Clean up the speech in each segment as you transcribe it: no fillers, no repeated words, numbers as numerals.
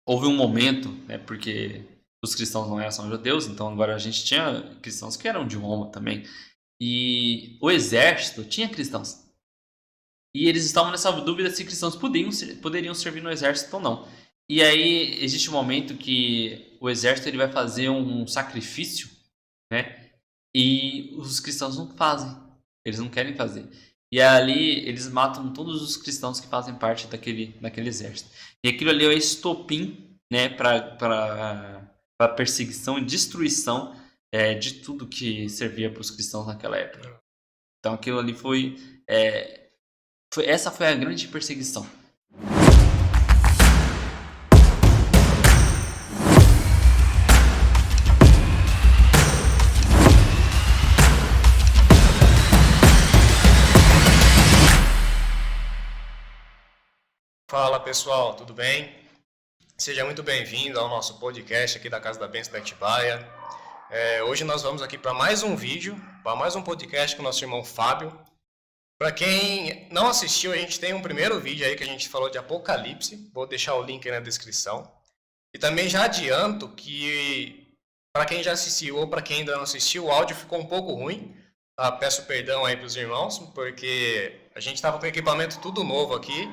houve um momento, né, porque os cristãos não são judeus, então agora a gente tinha cristãos que eram de Roma também. E o exército tinha cristãos. E eles estavam nessa dúvida se cristãos poderiam servir no exército ou não. E aí existe um momento que o exército ele vai fazer um sacrifício, né? E os cristãos não fazem. Eles não querem fazer. E ali eles matam todos os cristãos que fazem parte daquele exército. E aquilo ali é o estopim, né, para perseguição e destruição de tudo que servia para os cristãos naquela época. Então aquilo ali essa foi a grande perseguição. Fala pessoal, tudo bem? Seja muito bem-vindo ao nosso podcast aqui da Casa da Bênção da Atibaia. Hoje nós vamos aqui para mais um vídeo, para mais um podcast com o nosso irmão Fábio. Para quem não assistiu, a gente tem um primeiro vídeo aí que a gente falou de Apocalipse, vou deixar o link aí na descrição. E também já adianto que para quem já assistiu ou para quem ainda não assistiu, o áudio ficou um pouco ruim. Tá? Peço perdão aí para os irmãos, porque a gente estava com equipamento tudo novo aqui.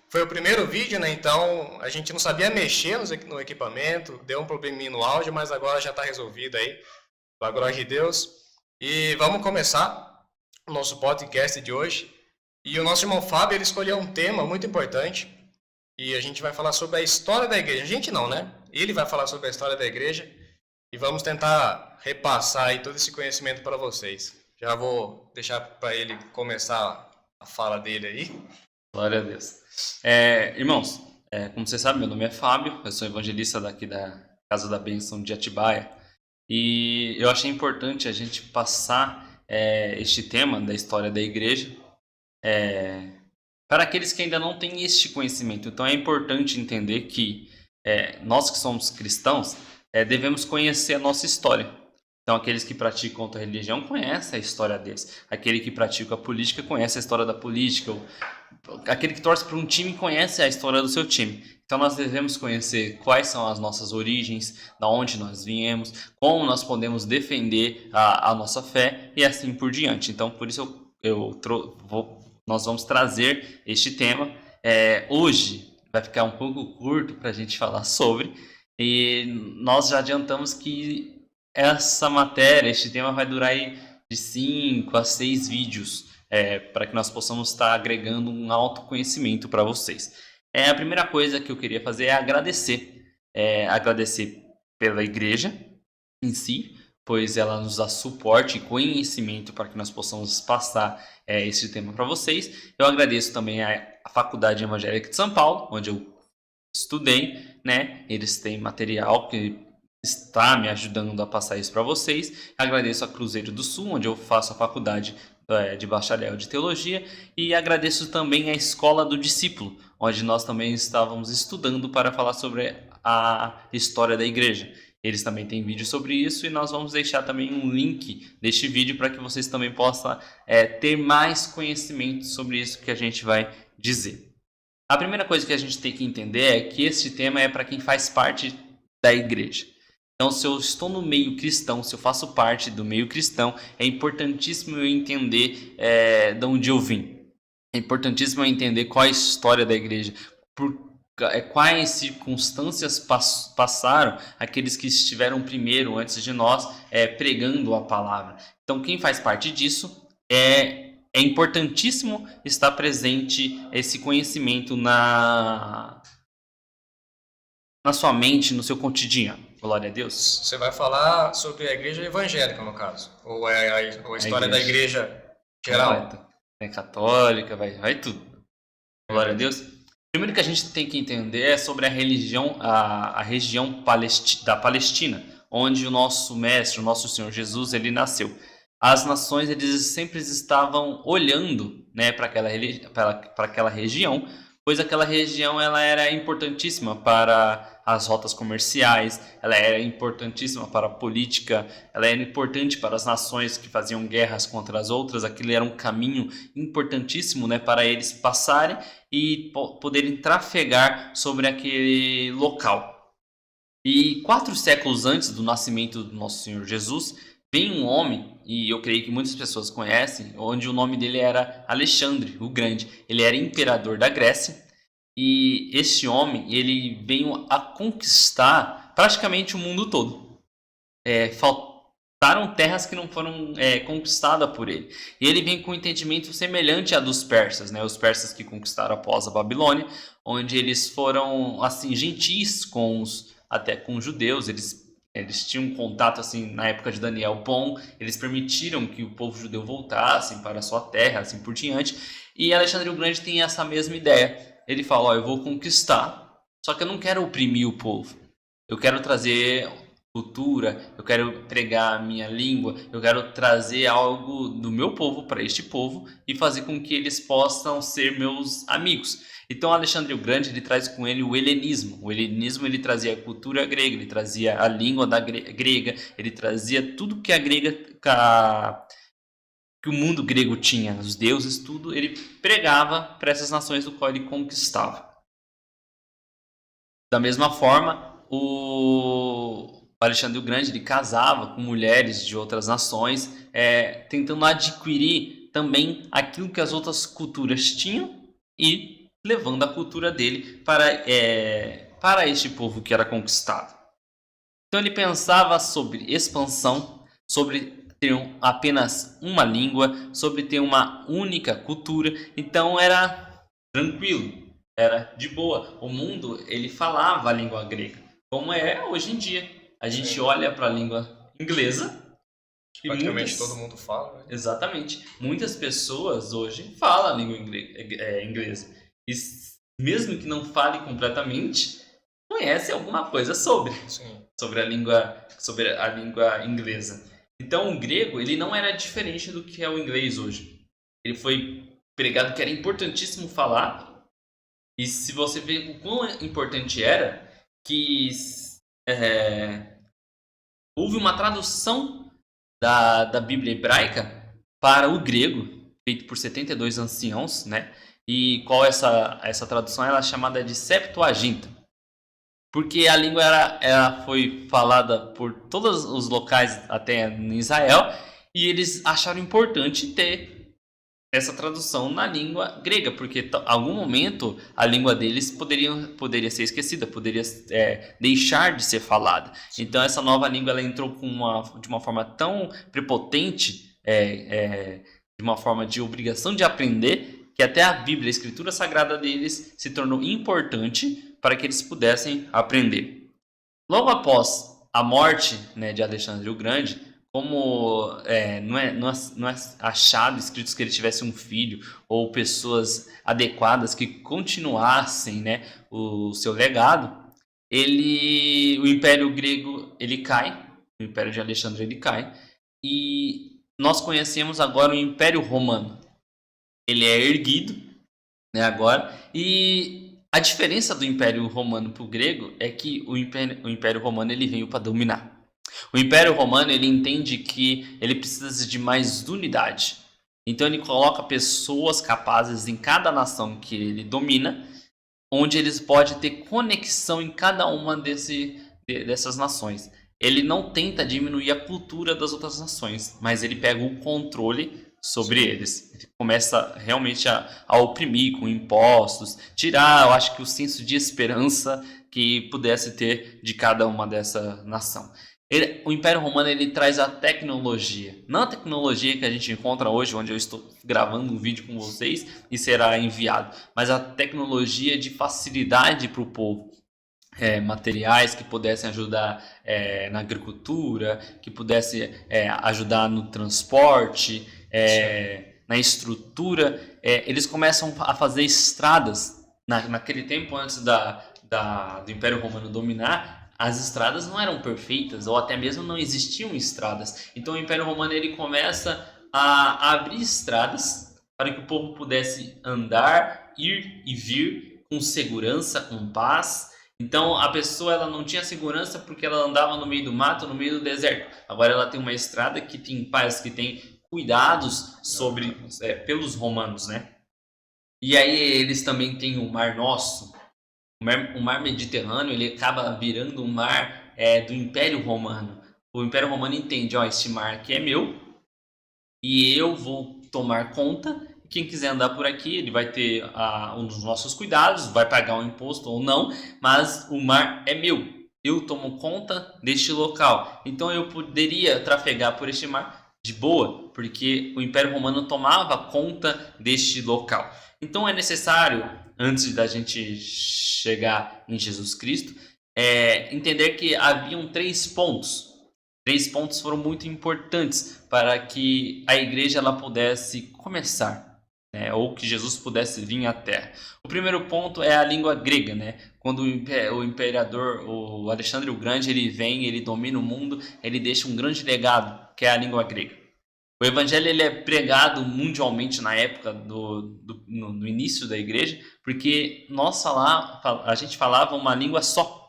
Foi o primeiro vídeo, né? Então a gente não sabia mexer no equipamento, deu um probleminha no áudio, mas agora já está resolvido aí, pela glória de Deus. E vamos começar o nosso podcast de hoje. E o nosso irmão Fábio, ele escolheu um tema muito importante, e a gente vai falar sobre a história da igreja. A gente não, né? Ele vai falar sobre a história da igreja, e vamos tentar repassar aí todo esse conhecimento para vocês. Já vou deixar para ele começar a fala dele aí. Glória a Deus. Irmãos, como vocês sabem, meu nome é Fábio, eu sou evangelista daqui da Casa da Bênção de Atibaia. E eu achei importante a gente passar este tema da história da igreja para aqueles que ainda não têm este conhecimento. Então é importante entender que nós que somos cristãos devemos conhecer a nossa história. Então aqueles que praticam outra religião conhecem a história deles. Aquele que pratica a política conhece a história da política. Aquele que torce para um time conhece a história do seu time. Então nós devemos conhecer quais são as nossas origens, da onde nós viemos, como nós podemos defender a nossa fé e assim por diante. Então por isso nós vamos trazer este tema. Hoje vai ficar um pouco curto para a gente falar sobre, e nós já adiantamos que essa matéria, este tema vai durar aí de 5 a 6 vídeos, para que nós possamos estar agregando um autoconhecimento para vocês. A primeira coisa que eu queria fazer é agradecer. Agradecer pela igreja em si, pois ela nos dá suporte e conhecimento para que nós possamos passar esse tema para vocês. Eu agradeço também a Faculdade Evangélica de São Paulo, onde eu estudei, né? Eles têm material que está me ajudando a passar isso para vocês. Agradeço a Cruzeiro do Sul, onde eu faço a faculdade de bacharel de teologia, e agradeço também a Escola do Discípulo, onde nós também estávamos estudando para falar sobre a história da igreja. Eles também têm vídeo sobre isso, e nós vamos deixar também um link deste vídeo para que vocês também possam ter mais conhecimento sobre isso que a gente vai dizer. A primeira coisa que a gente tem que entender é que este tema é para quem faz parte da igreja. Então, se eu estou no meio cristão, se eu faço parte do meio cristão, é importantíssimo eu entender de onde eu vim. É importantíssimo eu entender qual é a história da igreja, quais circunstâncias passaram aqueles que estiveram primeiro, antes de nós, pregando a palavra. Então, quem faz parte disso é importantíssimo estar presente esse conhecimento na sua mente, no seu cotidiano. Glória a Deus. Você vai falar sobre a igreja evangélica, no caso? Ou a história da igreja geral? Católica, vai tudo. Glória a Deus. Primeiro que a gente tem que entender é sobre a região da Palestina, onde o nosso mestre, o nosso Senhor Jesus, ele nasceu. As nações, eles sempre estavam olhando, né, para aquela região, pois aquela região ela era importantíssima para as rotas comerciais, ela era importantíssima para a política, ela era importante para as nações que faziam guerras contra as outras. Aquilo era um caminho importantíssimo, né, para eles passarem e poderem trafegar sobre aquele local. E 4 séculos antes do nascimento do nosso Senhor Jesus, vem um homem, e eu creio que muitas pessoas conhecem, onde o nome dele era Alexandre o Grande. Ele era imperador da Grécia, e esse homem ele veio a conquistar praticamente o mundo todo. Faltaram terras que não foram conquistadas por ele. E ele vem com um entendimento semelhante a dos persas, né? Os persas que conquistaram após a Babilônia, onde eles foram assim gentis até com os judeus. Eles tinham um contato assim na época de Daniel bom. Eles permitiram que o povo judeu voltasse para a sua terra, assim por diante. E Alexandre o Grande tem essa mesma ideia. Ele fala: ó, eu vou conquistar, só que eu não quero oprimir o povo. Eu quero trazer cultura, eu quero pregar a minha língua, eu quero trazer algo do meu povo para este povo e fazer com que eles possam ser meus amigos. Então Alexandre o Grande ele traz com ele o helenismo. O helenismo ele trazia a cultura grega, ele trazia a língua grega, ele trazia tudo que que o mundo grego tinha, os deuses, tudo, ele pregava para essas nações do qual ele conquistava. Da mesma forma, o Alexandre o Grande ele casava com mulheres de outras nações, tentando adquirir também aquilo que as outras culturas tinham e levando a cultura dele para este povo que era conquistado. Então ele pensava sobre expansão, sobre ter apenas uma língua, sobre ter uma única cultura. Então era tranquilo, era de boa. O mundo ele falava a língua grega, como é hoje em dia. A gente olha para a língua inglesa e praticamente todo mundo fala, né? Exatamente. Muitas pessoas hoje falam a língua inglesa. E mesmo que não fale completamente, conhece alguma coisa sobre a língua inglesa. Então o grego ele não era diferente do que é o inglês hoje. Ele foi pregado que era importantíssimo falar. E se você vê o quão importante era, que houve uma tradução da Bíblia hebraica para o grego, feito por 72 anciãos, né? E qual essa tradução? Ela é chamada de Septuaginta. Porque a língua ela foi falada por todos os locais até em Israel, e eles acharam importante ter essa tradução na língua grega, porque em algum momento a língua deles poderia ser esquecida, poderia deixar de ser falada. Então essa nova língua ela entrou de uma forma tão prepotente, de uma forma de obrigação de aprender, que até a Bíblia, a escritura sagrada deles, se tornou importante para que eles pudessem aprender. Logo após a morte, né, de Alexandre o Grande, como não é achado, escrito que ele tivesse um filho ou pessoas adequadas que continuassem, né, o seu legado, o Império Grego ele cai, o Império de Alexandre ele cai, e nós conhecemos agora o Império Romano. Ele é erguido, né, agora, e a diferença do Império Romano para o grego é que o Império Romano ele veio para dominar. O Império Romano ele entende que ele precisa de mais unidade. Então ele coloca pessoas capazes em cada nação que ele domina, onde eles podem ter conexão em cada uma dessas nações. Ele não tenta diminuir a cultura das outras nações, mas ele pega o controle sobre eles. Ele começa realmente a oprimir com impostos, tirar, eu acho que o senso de esperança que pudesse ter de cada uma dessa nação. O Império Romano ele traz a tecnologia, não a tecnologia que a gente encontra hoje, onde eu estou gravando um vídeo com vocês e será enviado, mas a tecnologia de facilidade para o povo. Materiais que pudessem ajudar na agricultura, que pudessem ajudar no transporte, na estrutura. Eles começam a fazer estradas. Naquele tempo, antes do Império Romano dominar, as estradas não eram perfeitas, ou até mesmo não existiam estradas. Então o Império Romano ele começa a abrir estradas para que o povo pudesse andar, ir e vir com segurança, com paz. Então a pessoa ela não tinha segurança porque ela andava no meio do mato, no meio do deserto. Agora ela tem uma estrada que tem paz, que tem cuidados pelos romanos, né? E aí eles também têm o Mar Nosso. O mar Mediterrâneo ele acaba virando um mar do Império Romano. O Império Romano entende, ó, este mar aqui é meu e eu vou tomar conta. Quem quiser andar por aqui, ele vai ter um dos nossos cuidados, vai pagar um imposto ou não, mas o mar é meu. Eu tomo conta deste local. Então eu poderia trafegar por este mar de boa, porque o Império Romano tomava conta deste local. Então é necessário, antes da gente chegar em Jesus Cristo, entender que haviam 3 pontos. 3 pontos foram muito importantes para que a igreja ela pudesse começar, né? Ou que Jesus pudesse vir à Terra. O primeiro ponto é a língua grega, né? Quando o imperador, o Alexandre o Grande, ele vem, ele domina o mundo, ele deixa um grande legado, que é a língua grega. O evangelho ele é pregado mundialmente na época no início da igreja, porque a gente falava uma língua só.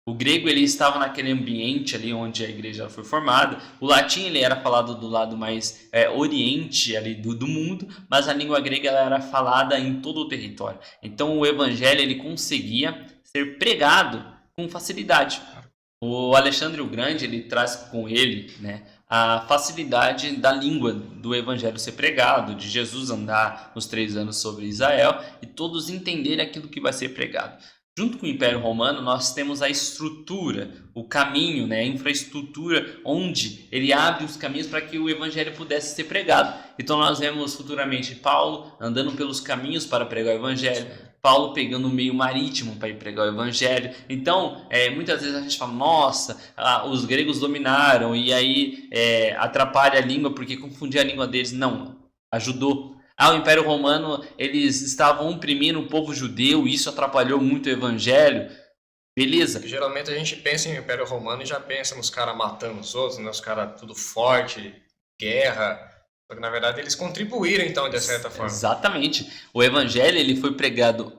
O grego ele estava naquele ambiente ali onde a igreja foi formada. O latim ele era falado do lado mais oriente ali do mundo, mas a língua grega ela era falada em todo o território. Então o evangelho ele conseguia ser pregado com facilidade. O Alexandre o Grande ele traz com ele, né, a facilidade da língua do evangelho ser pregado, de Jesus andar os 3 anos sobre Israel e todos entenderem aquilo que vai ser pregado. Junto com o Império Romano, nós temos a estrutura, o caminho, né, a infraestrutura, onde ele abre os caminhos para que o evangelho pudesse ser pregado. Então nós vemos futuramente Paulo andando pelos caminhos para pregar o evangelho, Paulo pegando o meio marítimo para ir pregar o evangelho. Então, muitas vezes a gente fala, nossa, os gregos dominaram e aí atrapalha a língua porque confundia a língua deles. Não, ajudou. O Império Romano, eles estavam oprimindo o povo judeu e isso atrapalhou muito o evangelho. Beleza. Geralmente a gente pensa em Império Romano e já pensa nos caras matando os outros, né? Os caras tudo forte, guerra. Só que na verdade eles contribuíram então de certa forma. Exatamente. O evangelho ele foi pregado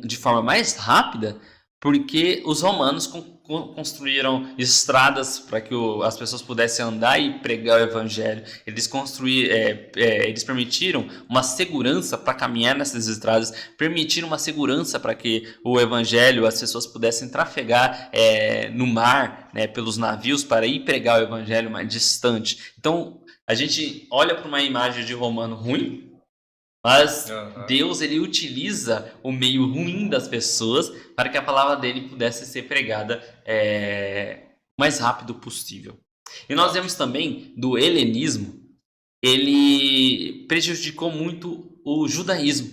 de forma mais rápida porque os romanos construíram estradas para que as pessoas pudessem andar e pregar o evangelho. Eles permitiram uma segurança para caminhar nessas estradas, permitiram uma segurança para que o evangelho, as pessoas pudessem trafegar no mar, né, pelos navios para ir pregar o evangelho mais distante. Então, a gente olha para uma imagem de romano ruim, mas Deus ele utiliza o meio ruim das pessoas para que a palavra dele pudesse ser pregada o mais rápido possível. E nós vemos também do helenismo, ele prejudicou muito o judaísmo.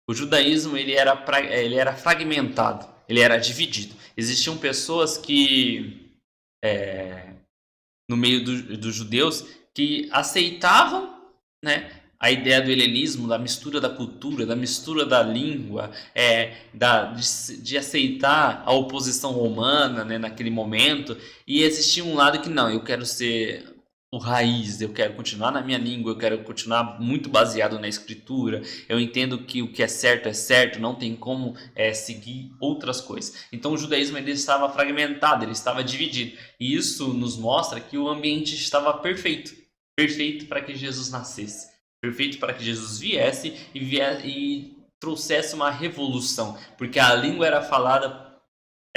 O judaísmo ele era fragmentado, ele era dividido. Existiam pessoas que, no meio dos judeus, que aceitavam, né, a ideia do helenismo, da mistura da cultura, da mistura da língua, de aceitar a oposição romana, né, naquele momento, e existia um lado que não, eu quero ser o raiz, eu quero continuar na minha língua, eu quero continuar muito baseado na escritura, eu entendo que o que é certo, não tem como seguir outras coisas. Então o judaísmo ele estava fragmentado, ele estava dividido, e isso nos mostra que o ambiente estava perfeito para que Jesus nascesse. Perfeito para que Jesus viesse e trouxesse uma revolução, porque a língua era falada,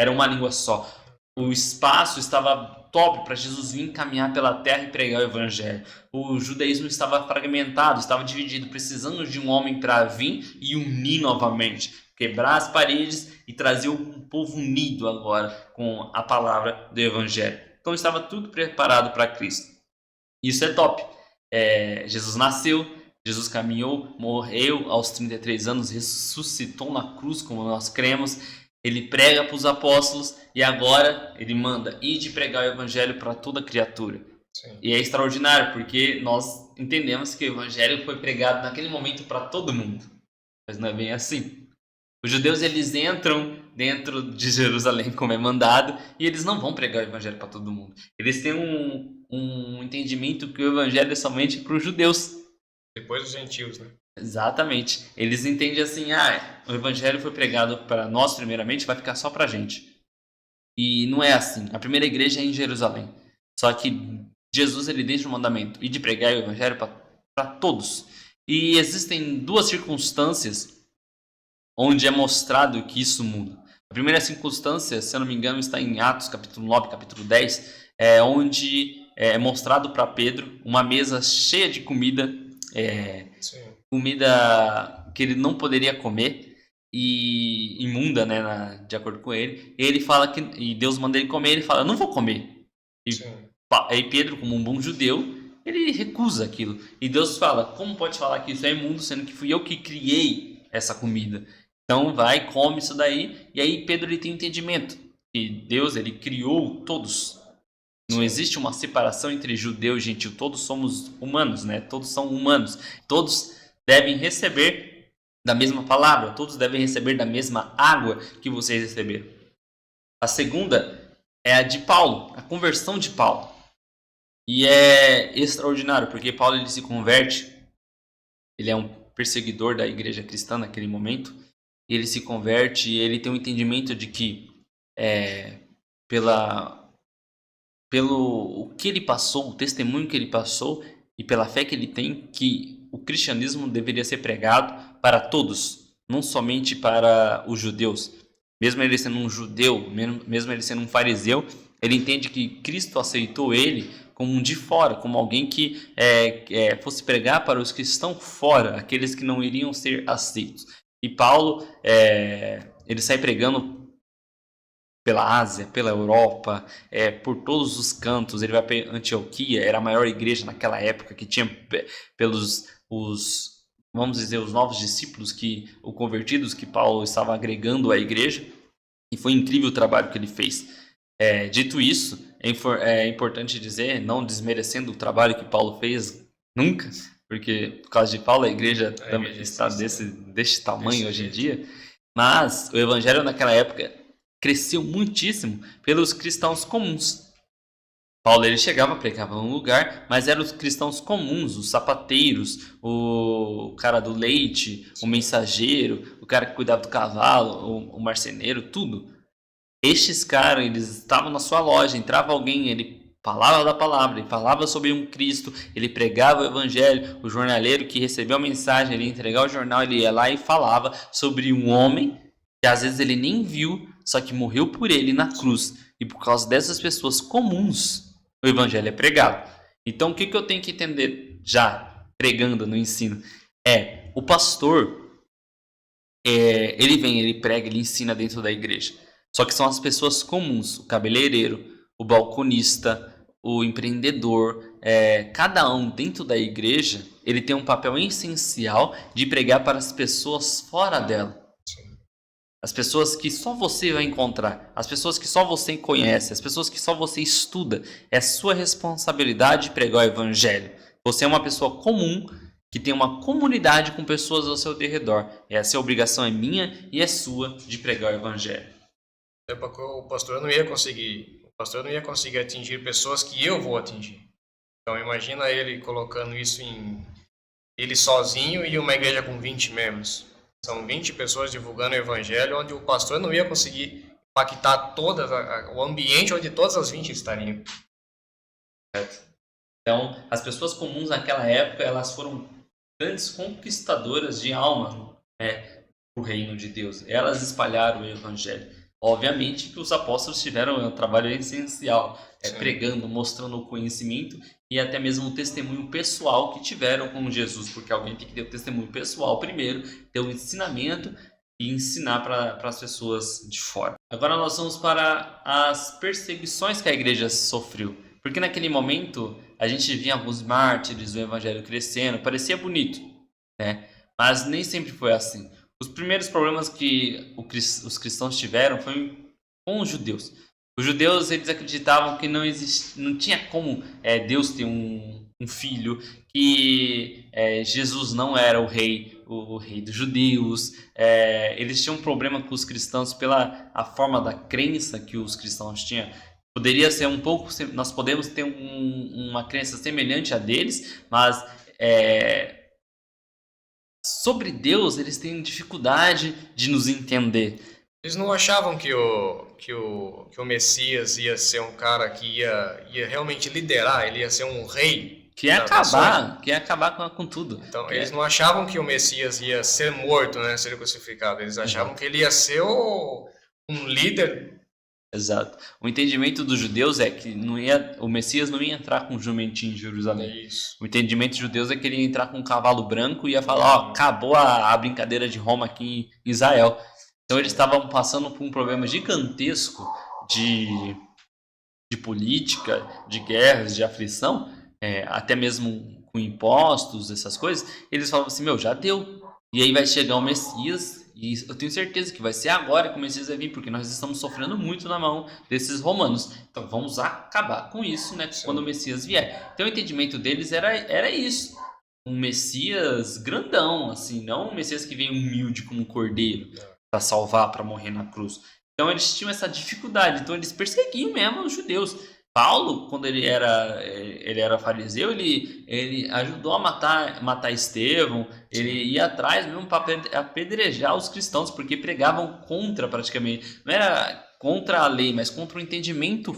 era uma língua só. O espaço estava top para Jesus vir caminhar pela terra e pregar o evangelho. O judaísmo estava fragmentado, estava dividido, precisando de um homem para vir e unir novamente, quebrar as paredes e trazer um povo unido agora com a palavra do evangelho. Então estava tudo preparado para Cristo. Isso é top. Jesus nasceu, Jesus caminhou, morreu aos 33 anos, ressuscitou na cruz, como nós cremos. Ele prega para os apóstolos e agora ele manda ir de pregar o evangelho para toda criatura. Sim. E é extraordinário porque nós entendemos que o evangelho foi pregado naquele momento para todo mundo. Mas não é bem assim. Os judeus eles entram dentro de Jerusalém como é mandado e eles não vão pregar o evangelho para todo mundo. Eles têm um entendimento que o evangelho é somente para os judeus. Depois os gentios, né? Exatamente. Eles entendem assim, o evangelho foi pregado para nós primeiramente, vai ficar só para a gente. E não é assim. A primeira igreja é em Jerusalém. Só que Jesus ele deixa o mandamento e de pregar o evangelho para todos. E existem 2 circunstâncias onde é mostrado que isso muda. A primeira circunstância, se eu não me engano, está em Atos, capítulo 9, capítulo 10, onde é mostrado para Pedro uma mesa cheia de comida, comida que ele não poderia comer, e imunda, né, de acordo com ele. Ele fala que, e Deus manda ele comer, ele fala, eu não vou comer. E Pedro, como um bom judeu, ele recusa aquilo. E Deus fala, como pode falar que isso é imundo, sendo que fui eu que criei essa comida? Então vai, come isso daí. E aí Pedro ele tem um entendimento que Deus ele criou todos. Não existe uma separação entre judeu e gentil. Todos somos humanos, né? Todos são humanos. Todos devem receber da mesma palavra. Todos devem receber da mesma água que vocês receberam. A segunda é a de Paulo, a conversão de Paulo. E é extraordinário, porque Paulo ele se converte. Ele é um perseguidor da igreja cristã naquele momento. Ele se converte e ele tem um entendimento de que pelo o que ele passou, o testemunho que ele passou e pela fé que ele tem, que o cristianismo deveria ser pregado para todos, não somente para os judeus. Mesmo ele sendo um judeu, mesmo ele sendo um fariseu, ele entende que Cristo aceitou ele como um de fora, como alguém que fosse pregar para os que estão fora, aqueles que não iriam ser aceitos. E Paulo, ele sai pregando pela Ásia, pela Europa, por todos os cantos. Ele vai para Antioquia, era a maior igreja naquela época, que tinha vamos dizer, os novos discípulos, convertidos que Paulo estava agregando à igreja. E foi incrível o trabalho que ele fez. Dito isso, é importante dizer, não desmerecendo o trabalho que Paulo fez nunca, porque por causa de Paulo a igreja está deste tamanho hoje em dia, mas o evangelho naquela época cresceu muitíssimo pelos cristãos comuns. Paulo ele chegava, pregava num lugar, mas eram os cristãos comuns, os sapateiros, o cara do leite, o mensageiro, o cara que cuidava do cavalo, o marceneiro, tudo. Estes caras, eles estavam na sua loja, entrava alguém, ele falava da palavra, ele falava sobre um Cristo, ele pregava o evangelho, o jornaleiro que recebeu a mensagem, ele ia entregar o jornal, ele ia lá e falava sobre um homem que às vezes ele nem viu, só que morreu por ele na cruz. E por causa dessas pessoas comuns, o evangelho é pregado. Então o que eu tenho que entender já, pregando no ensino? O pastor, ele vem, ele prega, ele ensina dentro da igreja. Só que são as pessoas comuns, o cabeleireiro, o balconista, o empreendedor, cada um dentro da igreja, ele tem um papel essencial de pregar para as pessoas fora dela. As pessoas que só você vai encontrar, as pessoas que só você conhece, as pessoas que só você estuda. É sua responsabilidade pregar o evangelho. Você é uma pessoa comum que tem uma comunidade com pessoas ao seu redor. Essa obrigação é minha e é sua de pregar o evangelho. O pastor não ia conseguir atingir pessoas que eu vou atingir. Então imagina ele colocando isso em ele sozinho e uma igreja com 20 membros. São 20 pessoas divulgando o evangelho, onde o pastor não ia conseguir impactar o ambiente onde todas as 20 estariam. Então, as pessoas comuns naquela época, elas foram grandes conquistadoras de alma para o reino de Deus. Elas espalharam o evangelho. Obviamente que os apóstolos tiveram um trabalho essencial, pregando, mostrando o conhecimento e até mesmo o testemunho pessoal que tiveram com Jesus, porque alguém tem que ter o testemunho pessoal primeiro, ter o ensinamento e ensinar para as pessoas de fora. Agora nós vamos para as perseguições que a igreja sofreu, porque naquele momento a gente via alguns mártires, o evangelho crescendo, parecia bonito, né? Mas nem sempre foi assim. Os primeiros problemas que os cristãos tiveram foi com os judeus. Os judeus eles acreditavam que não tinha como Deus ter um filho, que Jesus não era o rei dos judeus. Eles tinham um problema com os cristãos pela a forma da crença que os cristãos tinham. Poderia ser um pouco, nós podemos ter uma crença semelhante a deles, mas sobre Deus, eles têm dificuldade de nos entender. Eles não achavam que o Messias ia ser um cara que ia realmente liderar, ele ia ser um rei Que ia acabar com tudo. Então, eles não achavam que o Messias ia ser morto, né, ser crucificado. Eles achavam que ele ia ser um líder. Exato. O entendimento dos judeus é que o Messias não ia entrar com um jumentinho em Jerusalém. Isso. O entendimento dos judeus é que ele ia entrar com um cavalo branco e ia falar, ó, acabou a brincadeira de Roma aqui em Israel. Então eles estavam passando por um problema gigantesco de política, de guerras, de aflição, até mesmo com impostos, essas coisas. Eles falavam assim, já deu. E aí vai chegar o Messias, e eu tenho certeza que vai ser agora que o Messias vai vir, porque nós estamos sofrendo muito na mão desses romanos. Então vamos acabar com isso, né, quando o Messias vier. Então o entendimento deles era isso. Um Messias grandão, assim, não um Messias que vem humilde como um cordeiro para salvar, para morrer na cruz. Então eles tinham essa dificuldade, então eles perseguiam mesmo os judeus. Paulo, quando ele era fariseu, ele ajudou a matar Estevão, ele ia atrás mesmo para apedrejar os cristãos, porque pregavam contra praticamente, não era contra a lei, mas contra o entendimento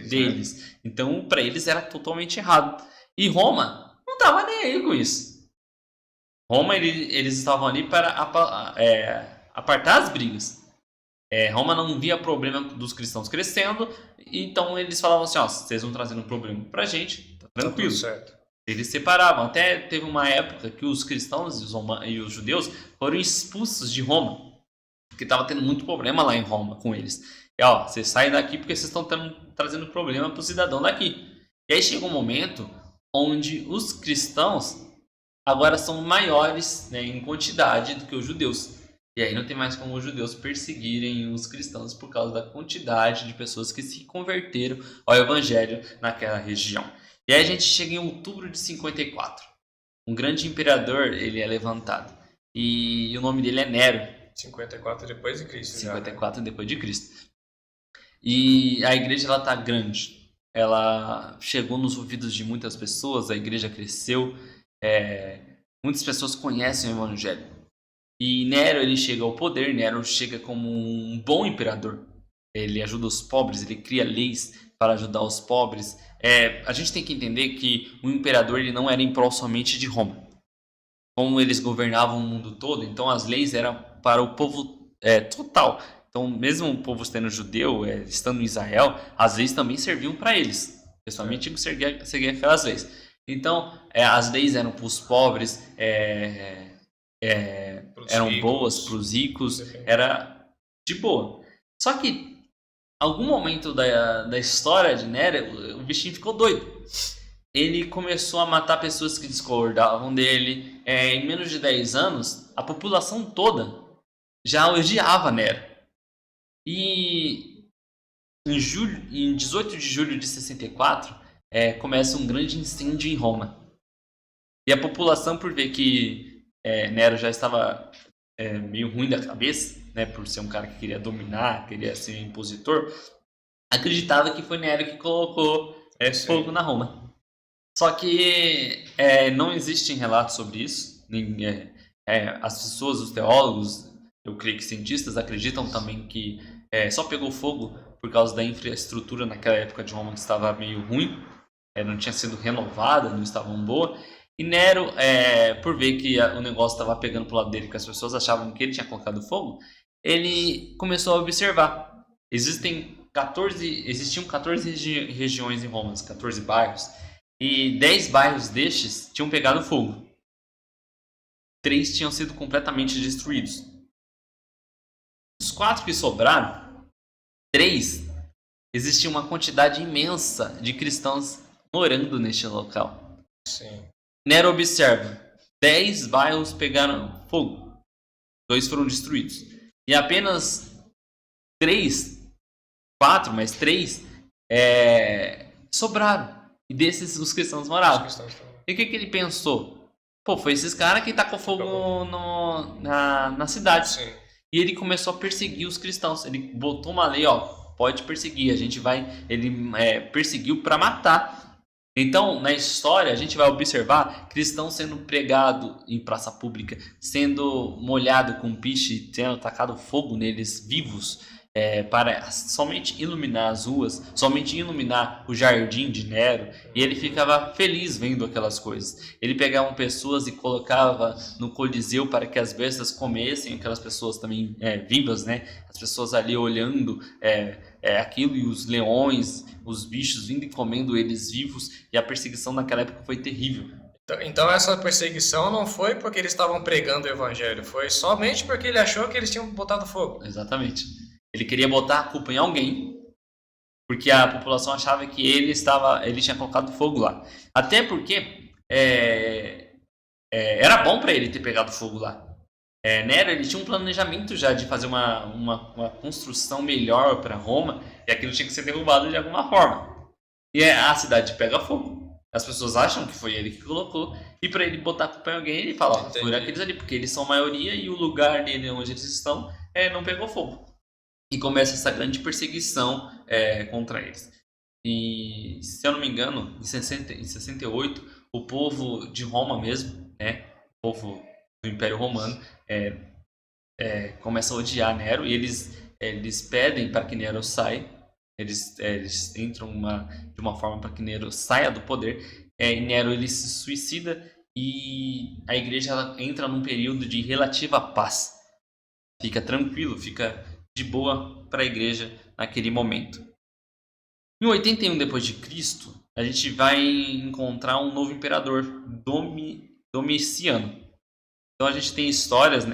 deles. Né? Então, para eles era totalmente errado. E Roma não estava nem aí com isso. Roma, eles estavam ali para apartar as brigas. Roma não via problema dos cristãos crescendo, então eles falavam assim, vocês vão trazendo um problema pra gente, tá tranquilo. Tá certo. Eles separavam, até teve uma época que os cristãos e os judeus foram expulsos de Roma, porque estava tendo muito problema lá em Roma com eles. E vocês saem daqui porque vocês estão trazendo problema pro cidadão daqui. E aí chegou um momento onde os cristãos agora são maiores, né, em quantidade do que os judeus. E aí não tem mais como os judeus perseguirem os cristãos por causa da quantidade de pessoas que se converteram ao evangelho naquela região. E aí a gente chega em outubro de 54. Um grande imperador, ele é levantado. E o nome dele é Nero. 54 depois de Cristo. 54 depois de Cristo. E a igreja ela tá grande. Ela chegou nos ouvidos de muitas pessoas, a igreja cresceu. Muitas pessoas conhecem o evangelho. E Nero, ele chega ao poder, Nero chega como um bom imperador. Ele ajuda os pobres, ele cria leis para ajudar os pobres. A gente tem que entender que o imperador ele não era em prol somente de Roma. Como eles governavam o mundo todo, então as leis eram para o povo total. Então, mesmo o povo sendo judeu, estando em Israel, as leis também serviam para eles. Pessoalmente, tinham que seguir aquelas leis. Então, as leis eram para os pobres, eram ricos, boas para os ricos, era de boa. Só que, em algum momento da história de Nero, o bichinho ficou doido. Ele começou a matar pessoas que discordavam dele. Em menos de 10 anos, a população toda já odiava Nero. E em 18 de julho de 64, começa um grande incêndio em Roma. E a população, por ver que Nero já estava meio ruim da cabeça, né, por ser um cara que queria dominar, queria ser impositor, acreditava que foi Nero que colocou fogo na Roma. Só que não existem relatos sobre isso. As pessoas, os teólogos, eu creio que cientistas, acreditam também que só pegou fogo por causa da infraestrutura naquela época de Roma que estava meio ruim, não tinha sido renovada, não estava boa. E Nero, por ver que o negócio estava pegando pro lado dele, que as pessoas achavam que ele tinha colocado fogo, ele começou a observar. Existiam 14 regiões em Roma, 14 bairros, e 10 bairros destes tinham pegado fogo. 3 tinham sido completamente destruídos. Os 4 que sobraram, 3, existia uma quantidade imensa de cristãos morando neste local. Sim. Nero observa, 10 bairros pegaram fogo, 2 foram destruídos. E apenas 4, mas 3 sobraram. E desses os cristãos moravam. E o que ele pensou? Foi esses caras que tacou fogo na cidade. Sim. E ele começou a perseguir os cristãos. Ele botou uma lei, pode perseguir. Ele perseguiu para matar. Então, na história, a gente vai observar cristãos sendo pregados em praça pública, sendo molhado com piche, tendo tacado fogo neles vivos. para somente iluminar as ruas, somente iluminar o jardim de Nero, e ele ficava feliz vendo aquelas coisas. Ele pegava pessoas e colocava no Coliseu para que as bestas comessem aquelas pessoas também vivas, né? As pessoas ali olhando aquilo, e os leões, os bichos vindo e comendo eles vivos, e a perseguição naquela época foi terrível. Então essa perseguição não foi porque eles estavam pregando o evangelho, foi somente porque ele achou que eles tinham botado fogo. Exatamente. Ele queria botar a culpa em alguém, porque a população achava que ele tinha colocado fogo lá. Até porque era bom para ele ter pegado fogo lá. Nero, ele tinha um planejamento já de fazer uma construção melhor para Roma, e aquilo tinha que ser derrubado de alguma forma. E a cidade pega fogo. As pessoas acham que foi ele que colocou, e para ele botar a culpa em alguém, ele fala, foi aqueles ali, porque eles são maioria e o lugar dele onde eles estão não pegou fogo. E começa essa grande perseguição contra eles. E, se eu não me engano, em 68, o povo de Roma mesmo, o povo do Império Romano, começa a odiar Nero, e eles pedem para que Nero saia. Eles entram de uma forma para que Nero saia do poder. E Nero ele se suicida, e a igreja ela entra num período de relativa paz. Fica tranquilo, fica de boa para a igreja naquele momento. Em 81 d.C., a gente vai encontrar um novo imperador, Domiciano. Então a gente tem histórias,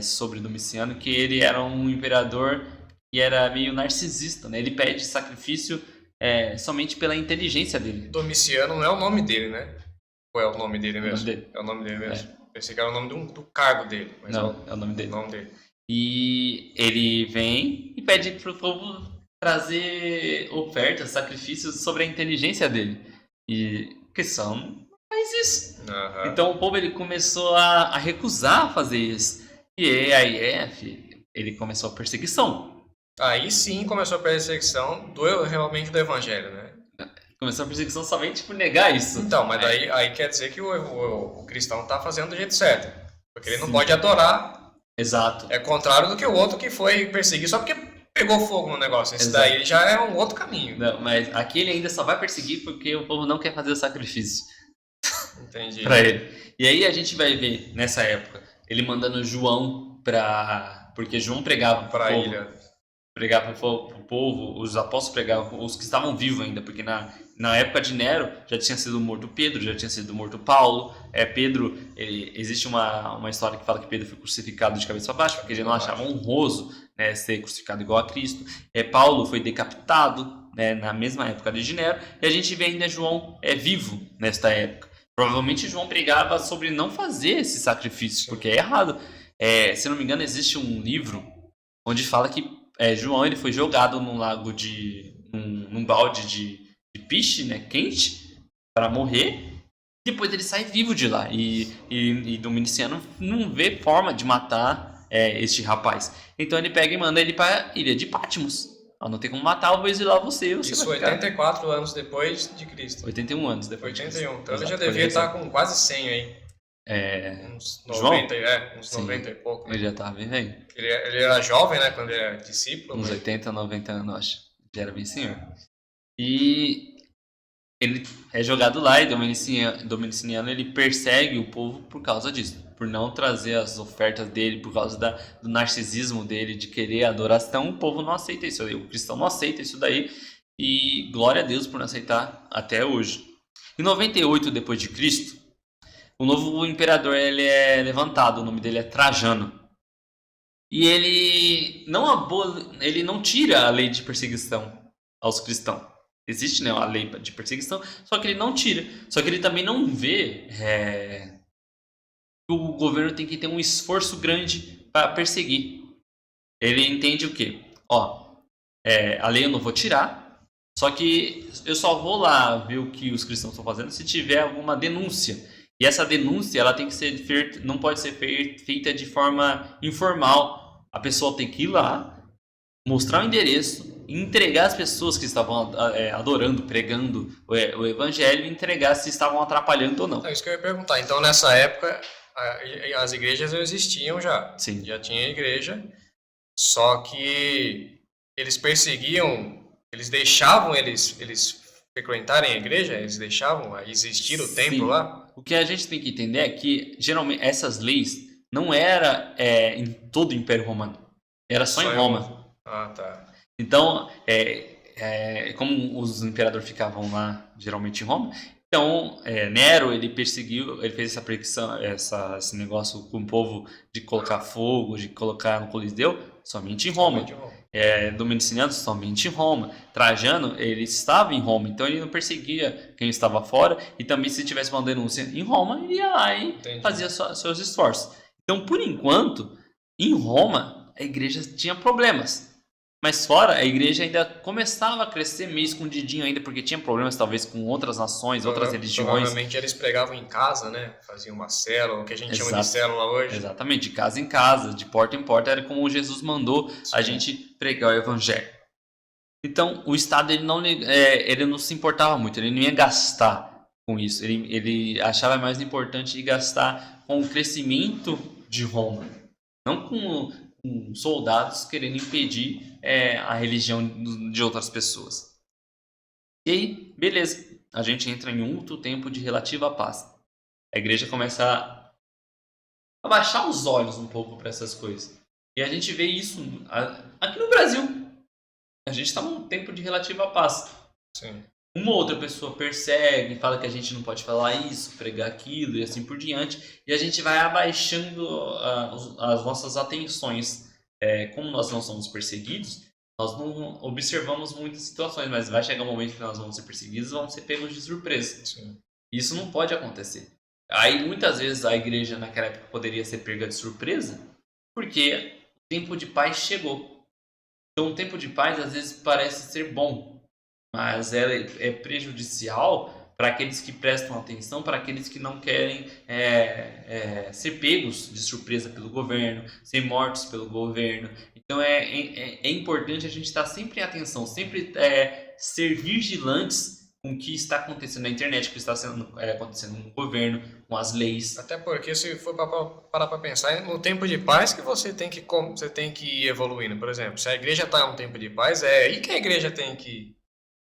sobre Domiciano, que ele era um imperador que era meio narcisista, né? Ele pede sacrifício somente pela inteligência dele. Domiciano não é o nome dele, né? Ou é o nome dele mesmo? É o nome dele mesmo. Pensei que era o nome do cargo dele. Mas não, é o nome dele. O nome dele. E ele vem e pede para o povo trazer ofertas, sacrifícios sobre a inteligência dele. E a questão não faz isso. Uhum. Então o povo ele começou a recusar fazer isso. E aí, ele começou a perseguição. Aí sim começou a perseguição realmente do evangelho, né? Começou a perseguição somente por negar isso. Então, mas aí quer dizer que o cristão está fazendo do jeito certo. Porque ele não pode adorar. Exato. É contrário do que o outro que foi perseguir só porque pegou fogo no negócio. Esse daí já é um outro caminho. Não, mas aqui ele ainda só vai perseguir porque o povo não quer fazer o sacrifício. Entendi. Pra ele. E aí a gente vai ver, nessa época, ele mandando João porque João pregava pra ilha. Pregava pro povo, os apóstolos pregavam, os que estavam vivos ainda, porque na época de Nero já tinha sido morto Pedro, já tinha sido morto Paulo. Pedro, existe uma história que fala que Pedro foi crucificado de cabeça para baixo, porque ele não achava honroso ser crucificado igual a Cristo. Paulo foi decapitado na mesma época de Nero, e a gente vê ainda João vivo nesta época. Provavelmente João pregava sobre não fazer esse sacrifício, porque é errado. Se não me engano, existe um livro onde fala que João ele foi jogado num lago num balde de piche, quente, para morrer. Depois ele sai vivo de lá. E Domiciano não vê forma de matar este rapaz. Então ele pega e manda ele para a ilha de Patmos. Não tem como matar, eu vou exilar você. Isso 84 anos depois de Cristo. 81 anos depois. 81. Então ele já devia estar com quase 100 aí. Uns 90, uns 90 e pouco. Ele já estava bem velho. Ele era jovem, quando ele era discípulo. Uns 80, 90 anos, acho. Já era bem senhor. E ele é jogado lá, e Domiciano ele persegue o povo por causa disso. Por não trazer as ofertas dele, por causa do narcisismo dele, de querer adoração. O povo não aceita isso aí, o cristão não aceita isso daí. E glória a Deus por não aceitar até hoje. Em 98 depois de Cristo, o novo imperador ele é levantado, o nome dele é Trajano. E ele não tira a lei de perseguição aos cristãos. Existe a lei de perseguição, só que ele não tira. Só que ele também não vê que o governo tem que ter um esforço grande para perseguir. Ele entende o quê? A lei eu não vou tirar, só que eu só vou lá ver o que os cristãos estão fazendo se tiver alguma denúncia. E essa denúncia ela tem que ser feita, não pode ser feita de forma informal. A pessoa tem que ir lá, mostrar o endereço, entregar as pessoas que estavam adorando, pregando o evangelho, e entregar se estavam atrapalhando ou não. É isso que eu ia perguntar. Então, nessa época, as igrejas existiam já. Sim. Já tinha igreja. Só que eles perseguiam, eles deixavam eles frequentarem a igreja, eles deixavam existir o templo Sim. lá? O que a gente tem que entender é que, geralmente, essas leis não era em todo o Império Romano. Era só em Só Roma. Ah, tá. Então, como os imperadores ficavam lá, geralmente em Roma, então Nero, ele perseguiu, ele fez essa perseguição, esse negócio com o povo de colocar fogo, de colocar no Coliseu, somente em Roma. Somente em Roma. Dominiciano, somente em Roma. Trajano, ele estava em Roma, então ele não perseguia quem estava fora, e também se tivesse uma denúncia em Roma, ele ia lá e Entendi. fazia seus esforços. Então, por enquanto, em Roma, a igreja tinha problemas. Mas fora, a igreja ainda começava a crescer meio escondidinho ainda, porque tinha problemas talvez com outras nações, outras religiões. Provavelmente eles pregavam em casa, né? Faziam uma célula, o que a gente chama de célula hoje. Exatamente, de casa em casa, de porta em porta, era como Jesus mandou a gente pregar o evangelho. Então, o Estado ele não se importava muito, ele não ia gastar com isso. Ele achava mais importante gastar com o crescimento de Roma, não com soldados querendo impedir a religião de outras pessoas. E aí, beleza, a gente entra em outro tempo de relativa paz. A igreja começa a baixar os olhos um pouco para essas coisas. E a gente vê isso aqui no Brasil. A gente está num tempo de relativa paz. Sim. Uma outra pessoa persegue, fala que a gente não pode falar isso, pregar aquilo e assim por diante. E a gente vai abaixando as nossas atenções. Como nós não somos perseguidos, nós não observamos muitas situações, mas vai chegar um momento que nós vamos ser perseguidos e vamos ser pegos de surpresa. Sim. Isso não pode acontecer. Aí muitas vezes a igreja naquela época poderia ser pega de surpresa, porque o tempo de paz chegou. Então o tempo de paz às vezes parece ser bom, mas é prejudicial para aqueles que prestam atenção, para aqueles que não querem ser pegos de surpresa pelo governo, ser mortos pelo governo. Então é importante a gente estar sempre em atenção, sempre ser vigilantes com o que está acontecendo na internet, o que está acontecendo no governo, com as leis. Até porque se for parar para pensar, é no tempo de paz que você tem que ir evoluindo. Por exemplo, se a igreja está em um tempo de paz, é aí que a igreja tem que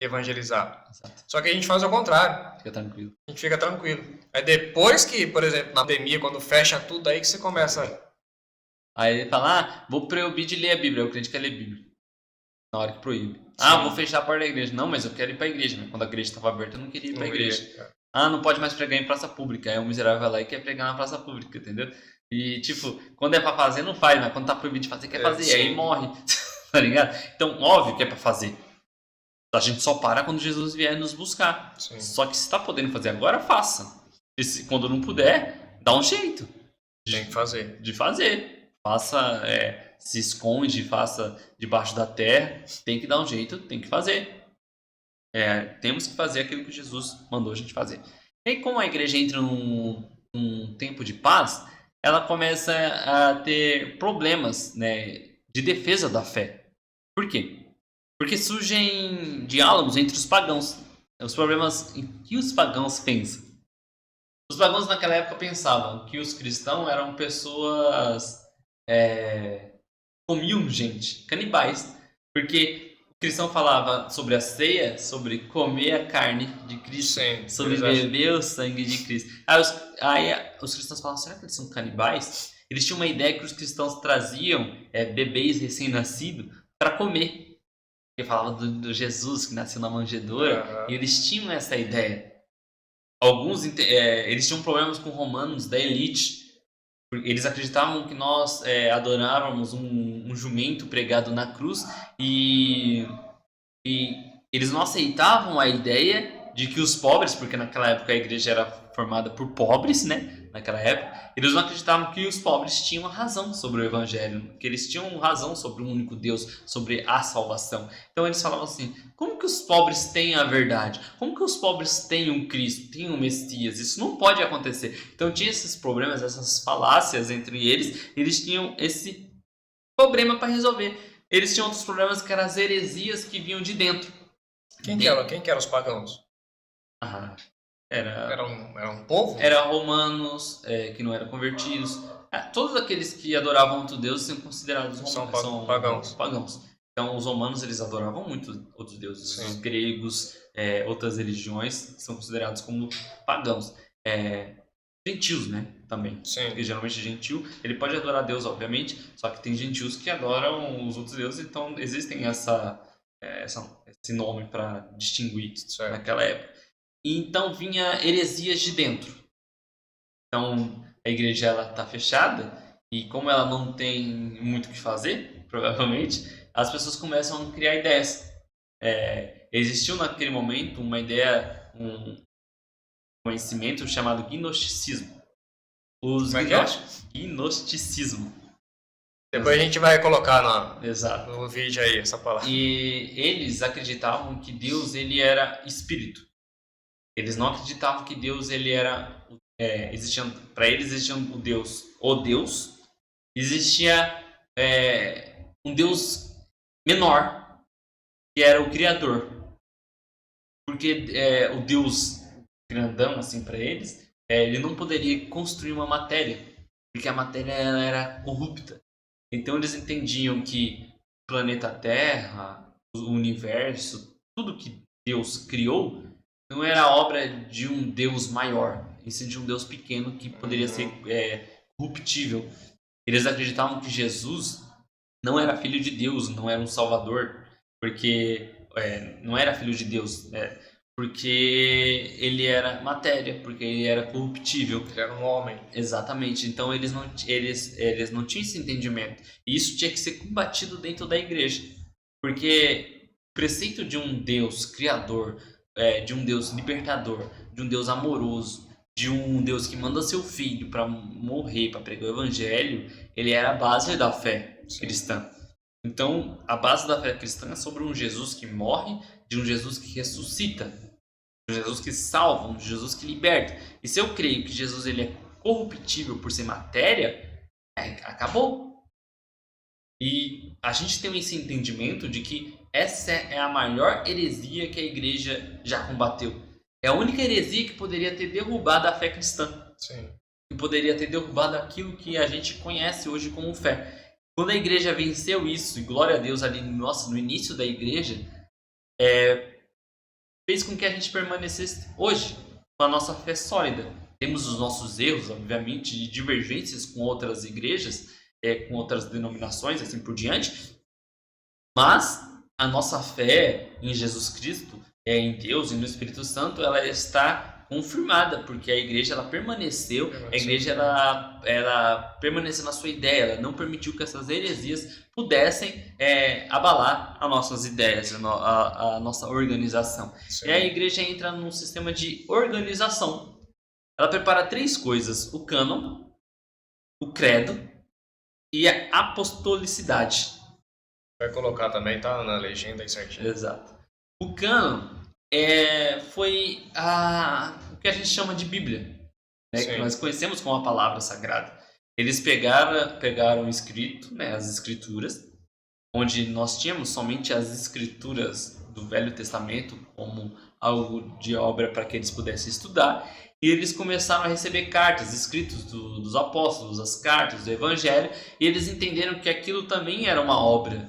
evangelizar. Exato. Só que a gente faz o contrário. Fica tranquilo. A gente fica tranquilo. Aí depois que, por exemplo, na pandemia, quando fecha tudo, aí que você começa... Aí ele fala, vou proibir de ler a Bíblia. O crente quer ler a Bíblia. Na hora que proíbe. Sim. Vou fechar a porta da igreja. Não, mas eu quero ir para a igreja. Né? Quando a igreja estava aberta, eu não queria ir para a igreja. Não pode mais pregar em praça pública. Aí o miserável vai lá e quer pregar na praça pública, entendeu? E, tipo, quando é pra fazer, não faz. Mas quando tá proibido de fazer, quer fazer. Sim. Aí morre. Tá ligado? Então, óbvio que é pra fazer. A gente só para quando Jesus vier nos buscar. Sim. Só que se tá podendo fazer agora, faça. E quando não puder, dá um jeito. Tem que fazer. De fazer. Faça, se esconde, faça debaixo da terra. Tem que dar um jeito, tem que fazer. Temos que fazer aquilo que Jesus mandou a gente fazer. E aí, como a igreja entra num tempo de paz, ela começa a ter problemas, né, de defesa da fé. Por quê? Porque surgem diálogos entre os pagãos. Os problemas em que os pagãos pensam. Os pagãos naquela época pensavam que os cristãos eram pessoas comiam gente, canibais. Porque o cristão falava sobre a ceia, sobre comer a carne de Cristo, Sim, sobre beber o sangue de Cristo. Aí os cristãos falavam, será que eles são canibais? Eles tinham uma ideia que os cristãos traziam bebês recém-nascidos para comer. Porque falava do Jesus que nasceu na manjedoura, e eles tinham essa ideia. Alguns eles tinham problemas com romanos da elite. Eles acreditavam que nós adorávamos um jumento pregado na cruz e eles não aceitavam a ideia de que os pobres, porque naquela época a igreja era formada por pobres, né? Naquela época, eles não acreditavam que os pobres tinham razão sobre o evangelho, que eles tinham razão sobre um único Deus, sobre a salvação. Então eles falavam assim, como que os pobres têm a verdade? Como que os pobres têm um Cristo, têm um Messias? Isso não pode acontecer. Então tinha esses problemas, essas falácias entre eles tinham esse problema para resolver. Eles tinham outros problemas que eram as heresias que vinham de dentro. Quem que eram os pagãos? Era um povo? Era romanos que não eram convertidos, Todos aqueles que adoravam outro Deus são considerados São pagãos. Então, os romanos eles adoravam muito outros deuses. Sim. Os gregos, outras religiões são considerados como pagãos. Gentios, né? Também. Sim. Porque geralmente gentil, ele pode adorar Deus, obviamente, só que tem gentios que adoram os outros deuses, então existem esse nome para distinguir naquela época. E então vinha heresias de dentro. Então a igreja ela está fechada e como ela não tem muito o que fazer, provavelmente, as pessoas começam a criar ideias. Existiu naquele momento uma ideia, um conhecimento chamado gnosticismo. Como é que é? Gnosticismo. Depois a gente vai colocar Exato. no vídeo aí essa palavra. E eles acreditavam que Deus ele era espírito. Eles não acreditavam que Deus ele era para eles existia o Deus, existia um Deus menor que era o Criador, porque o Deus grandão assim para eles, ele não poderia construir uma matéria, porque a matéria ela era corrupta. Então eles entendiam que o planeta Terra, o universo, tudo que Deus criou não era obra de um Deus maior, e sim de um Deus pequeno que poderia ser corruptível. Eles acreditavam que Jesus não era filho de Deus, não era um salvador, porque não era filho de Deus, porque ele era matéria, porque ele era corruptível. Ele era um homem. Exatamente. Então eles não tinham esse entendimento. E isso tinha que ser combatido dentro da igreja. Porque o preceito de um Deus criador, de um Deus libertador, de um Deus amoroso, de um Deus que manda seu filho para morrer, para pregar o evangelho, ele era a base da fé cristã. Então, a base da fé cristã é sobre um Jesus que morre, de um Jesus que ressuscita, de um Jesus que salva, um Jesus que liberta. E se eu creio que Jesus ele é corruptível por ser matéria, acabou. E a gente tem esse entendimento de que essa é a maior heresia que a igreja já combateu. É a única heresia que poderia ter derrubado a fé cristã. Sim. Que poderia ter derrubado aquilo que a gente conhece hoje como fé. Quando a igreja venceu isso, e glória a Deus ali no início da igreja, fez com que a gente permanecesse hoje com a nossa fé sólida. Temos os nossos erros, obviamente, de divergências com outras igrejas, com outras denominações, assim por diante, mas a nossa fé em Jesus Cristo, em Deus e no Espírito Santo, ela está confirmada, porque a igreja ela permaneceu, a igreja ela permaneceu na sua ideia, ela não permitiu que essas heresias pudessem abalar as nossas ideias, a nossa organização. Sim. E a igreja entra num sistema de organização. Ela prepara 3 coisas: o cânon, o credo e a apostolicidade. Vai colocar também, tá na legenda aí certinho. Exato. O cânon foi o que a gente chama de Bíblia, né? Que nós conhecemos como a palavra sagrada. Eles pegaram o escrito, né, as escrituras, onde nós tínhamos somente as escrituras do Velho Testamento como algo de obra para que eles pudessem estudar, e eles começaram a receber cartas, escritos dos apóstolos, as cartas do Evangelho, e eles entenderam que aquilo também era uma obra,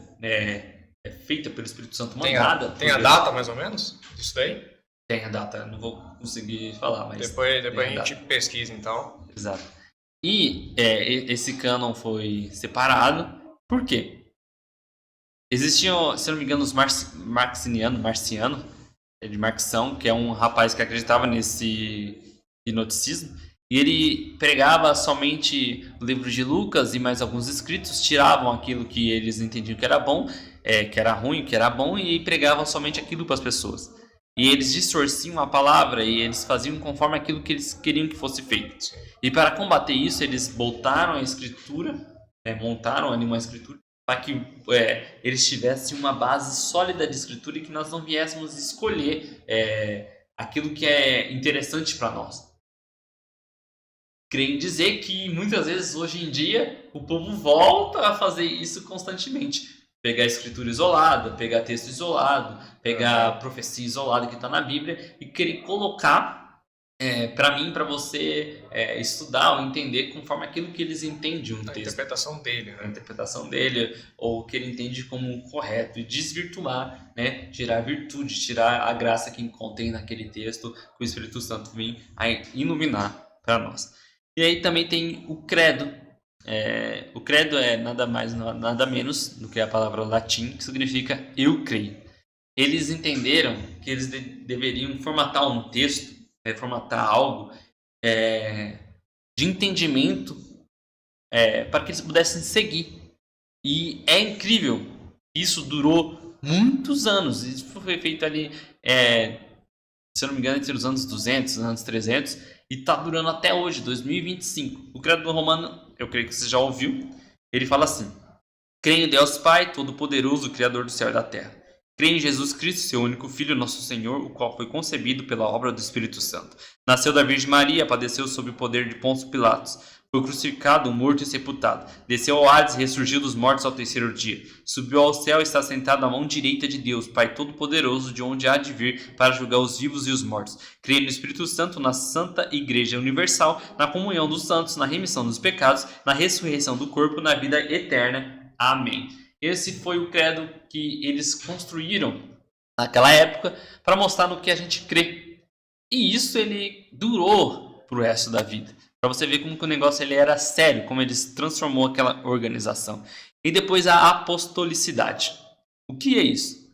feita pelo Espírito Santo, mandada. Tem a data mais ou menos disso daí? Tem a data, não vou conseguir falar, mas depois a gente pesquisa então. Exato. E esse cânon foi separado. Por quê? Existiam, se não me engano, os Marciano, de Marção, que é um rapaz que acreditava nesse hipnoticismo, e ele pregava somente o livro de Lucas e mais alguns escritos, tiravam aquilo que eles entendiam que era bom, que era ruim, que era bom, e pregavam somente aquilo para as pessoas. E eles distorciam a palavra e eles faziam conforme aquilo que eles queriam que fosse feito. E para combater isso, eles botaram a escritura, montaram ali uma escritura, para que eles tivessem uma base sólida de escritura e que nós não viéssemos escolher aquilo que é interessante para nós. Creio em dizer que muitas vezes hoje em dia o povo volta a fazer isso constantemente. Pegar a escritura isolada, pegar texto isolado, pegar a profecia isolada que está na Bíblia e querer colocar para mim, para você estudar ou entender conforme aquilo que eles entendem um A texto. interpretação dele, A né? interpretação dele, ou o que ele entende como correto, e desvirtuar, né? Tirar a virtude, tirar a graça que contém naquele texto, que o Espírito Santo vem a iluminar para nós. E aí também tem o credo. O credo é nada mais, nada menos do que a palavra latim, que significa eu creio. Eles entenderam que eles deveriam formatar um texto, formatar algo de entendimento para que eles pudessem seguir. E é incrível, isso durou muitos anos. Isso foi feito ali, se eu não me engano, entre os anos 200 e os anos 300, e está durando até hoje, 2025. O Credo Romano, eu creio que você já ouviu, ele fala assim: creio em Deus Pai, Todo-Poderoso, Criador do céu e da terra. Creio em Jesus Cristo, seu único Filho, nosso Senhor, o qual foi concebido pela obra do Espírito Santo. Nasceu da Virgem Maria, padeceu sob o poder de Pôncio Pilatos. Foi crucificado, morto e sepultado. Desceu ao Hades e ressurgiu dos mortos ao terceiro dia. Subiu ao céu e está sentado à mão direita de Deus, Pai Todo-Poderoso, de onde há de vir para julgar os vivos e os mortos. Creio no Espírito Santo, na Santa Igreja Universal, na comunhão dos santos, na remissão dos pecados, na ressurreição do corpo, na vida eterna. Amém. Esse foi o credo que eles construíram naquela época para mostrar no que a gente crê. E isso ele durou pro resto da vida. Para você ver como que o negócio ele era sério, como eles transformou aquela organização. E depois a apostolicidade. O que é isso?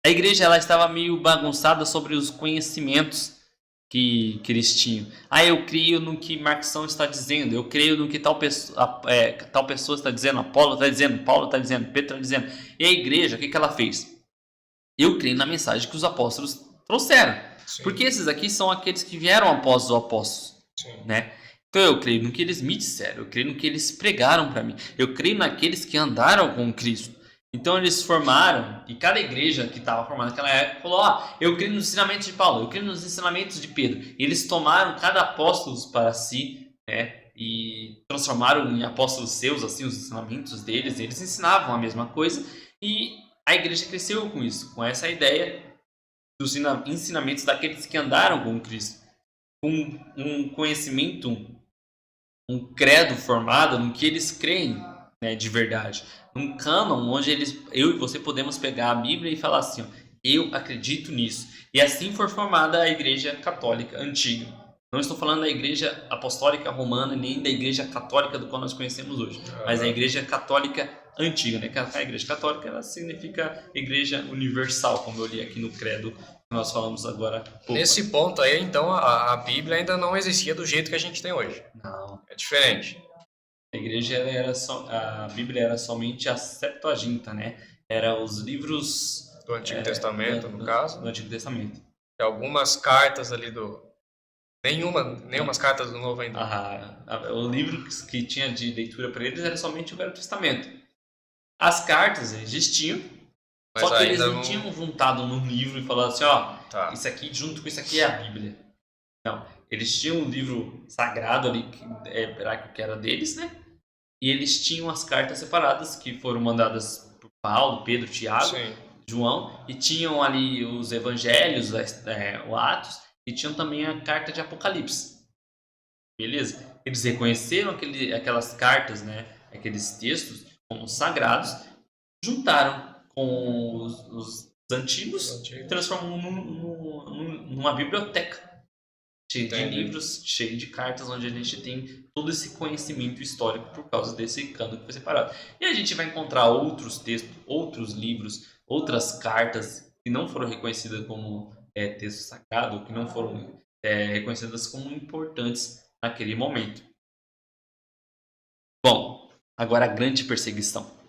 A igreja ela estava meio bagunçada sobre os conhecimentos que eles tinham. Eu creio no que Marção está dizendo, eu creio no que tal pessoa está dizendo, Apolo está dizendo, Paulo está dizendo, Pedro está dizendo. E a igreja, o que ela fez? Eu creio na mensagem que os apóstolos trouxeram. Sim. Porque esses aqui são aqueles que vieram após os apóstolos. Sim. Né? Então eu creio no que eles me disseram, eu creio no que eles pregaram para mim, eu creio naqueles que andaram com Cristo. Então eles formaram, e cada igreja que estava formada naquela época falou: eu creio nos ensinamentos de Paulo, eu creio nos ensinamentos de Pedro. E eles tomaram cada apóstolo para si, né, e transformaram em apóstolos seus, assim, os ensinamentos deles. Eles ensinavam a mesma coisa, e a igreja cresceu com isso, com essa ideia dos ensinamentos daqueles que andaram com Cristo. Com um conhecimento, um credo formado no que eles creem, né, de verdade. Um cânon onde eu e você podemos pegar a Bíblia e falar assim: eu acredito nisso. E assim foi formada a Igreja Católica Antiga. Não estou falando da Igreja Apostólica Romana, nem da Igreja Católica do qual nós conhecemos hoje, mas a Igreja Católica Antiga, né? A Igreja Católica ela significa Igreja Universal, como eu li aqui no credo que nós falamos agora. Nesse ponto aí, então, a Bíblia ainda não existia do jeito que a gente tem hoje. Não. É diferente. A igreja a Bíblia era somente a Septuaginta, né? Era os livros do Antigo Testamento, no caso. Do Antigo Testamento. E algumas cartas ali do nenhumas cartas do Novo ainda. O livro que tinha de leitura para eles era somente o Velho Testamento. As cartas existiam, mas só que eles não tinham juntado num livro e falado assim: isso aqui junto com isso aqui é a Bíblia. Não, eles tinham um livro sagrado ali que era deles, né? E eles tinham as cartas separadas que foram mandadas por Paulo, Pedro, Tiago, Sim. João, e tinham ali os evangelhos, o Atos, e tinham também a carta de Apocalipse. Beleza? Eles reconheceram aquelas cartas, né, aqueles textos como sagrados, juntaram com os antigos e transformam numa biblioteca. Cheio de livros, cheio de cartas, onde a gente tem todo esse conhecimento histórico por causa desse cânon que foi separado. E a gente vai encontrar outros textos, outros livros, outras cartas que não foram reconhecidas como texto sagrado, que não foram reconhecidas como importantes naquele momento. Bom, agora a grande perseguição.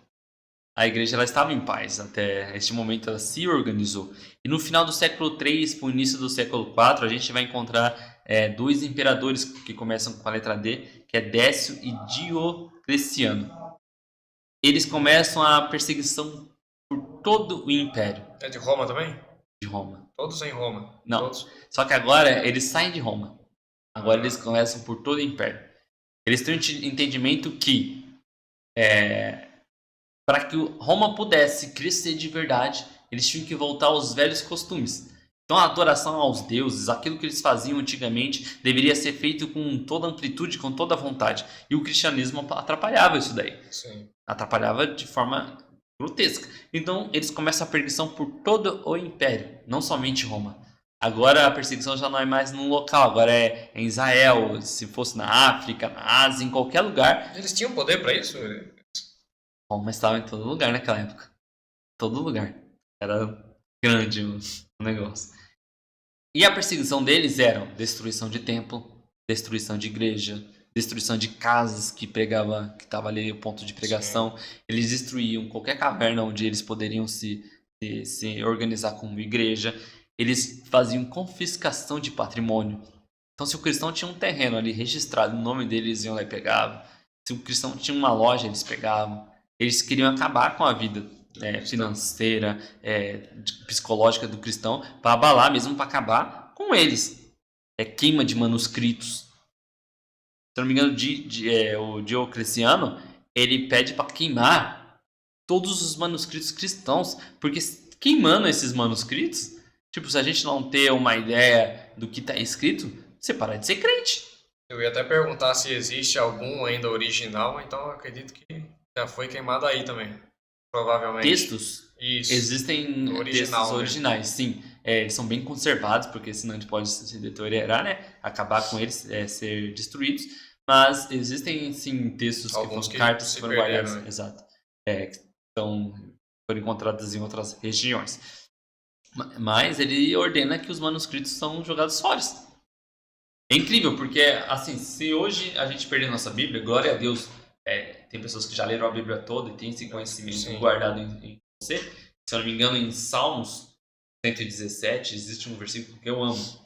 A igreja ela estava em paz até este momento, ela se organizou. E no final do século III, para o início do século IV, a gente vai encontrar dois imperadores que começam com a letra D, que é Décio e Diocleciano. Eles começam a perseguição por todo o império. É de Roma também? De Roma. Todos em Roma? Não, todos. Só que agora eles saem de Roma. Agora eles começam por todo o império. Eles têm um entendimento que para que Roma pudesse crescer de verdade, eles tinham que voltar aos velhos costumes. Então a adoração aos deuses, aquilo que eles faziam antigamente, deveria ser feito com toda amplitude, com toda vontade. E o cristianismo atrapalhava isso daí. Sim. Atrapalhava de forma grotesca. Então eles começam a perseguição por todo o império, não somente Roma. Agora a perseguição já não é mais num local, agora é em Israel, se fosse na África, na Ásia, em qualquer lugar. Eles tinham poder para isso? Roma estava em todo lugar naquela época. Todo lugar. Era grande o negócio. E a perseguição deles era destruição de templo, destruição de igreja, destruição de casas que estava ali o ponto de pregação. Sim. Eles destruíam qualquer caverna onde eles poderiam se organizar como igreja. Eles faziam confiscação de patrimônio. Então, se o cristão tinha um terreno ali registrado, o nome deles iam lá e pegavam. Se o cristão tinha uma loja, eles pegavam. Eles queriam acabar com a vida financeira, psicológica do cristão, para abalar mesmo, para acabar com eles. Queima de manuscritos. Se eu não me engano, o Diocleciano, ele pede para queimar todos os manuscritos cristãos, porque queimando esses manuscritos, tipo, se a gente não ter uma ideia do que está escrito, você para de ser crente. Eu ia até perguntar se existe algum ainda original, então eu acredito que já foi queimado aí também. Provavelmente. Textos? Isso. Existem textos originais, sim. Eles são bem conservados, porque senão a gente pode se deteriorar, né? Acabar com eles, ser destruídos. Mas existem, sim, textos alguns que foram cartas que foram guardadas. Né? Exato. Foram encontradas em outras regiões. Mas ele ordena que os manuscritos são jogados fora. É incrível, porque, assim, se hoje a gente perder nossa Bíblia, glória a Deus, tem pessoas que já leram a Bíblia toda e tem esse conhecimento Sim. guardado em você. Se eu não me engano, em Salmos 117 existe um versículo que eu amo.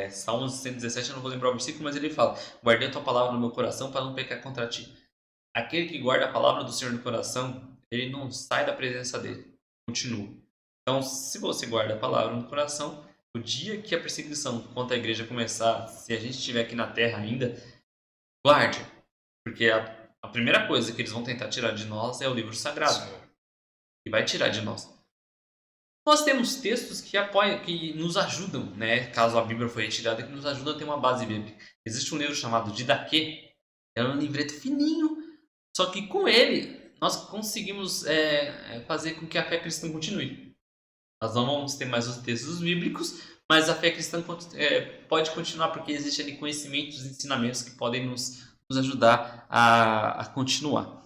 Salmos 117, eu não vou lembrar o versículo, mas ele fala: guardei a tua palavra no meu coração para não pecar contra ti. Aquele que guarda a palavra do Senhor no coração, ele não sai da presença dele. Continua. Então, se você guarda a palavra no coração, o dia que a perseguição contra a igreja começar, se a gente estiver aqui na terra ainda, guarde. Porque a primeira coisa que eles vão tentar tirar de nós é o livro sagrado. Sim. E vai tirar de nós. Nós temos textos que apoiam, que nos ajudam, né? Caso a Bíblia foi retirada, que nos ajudam a ter uma base bíblica. Existe um livro chamado Didaquê. É um livreto fininho. Só que com ele, nós conseguimos fazer com que a fé cristã continue. Nós não vamos ter mais os textos bíblicos, mas a fé cristã pode continuar, porque existe ali conhecimentos e ensinamentos que podem nos ajudar a continuar.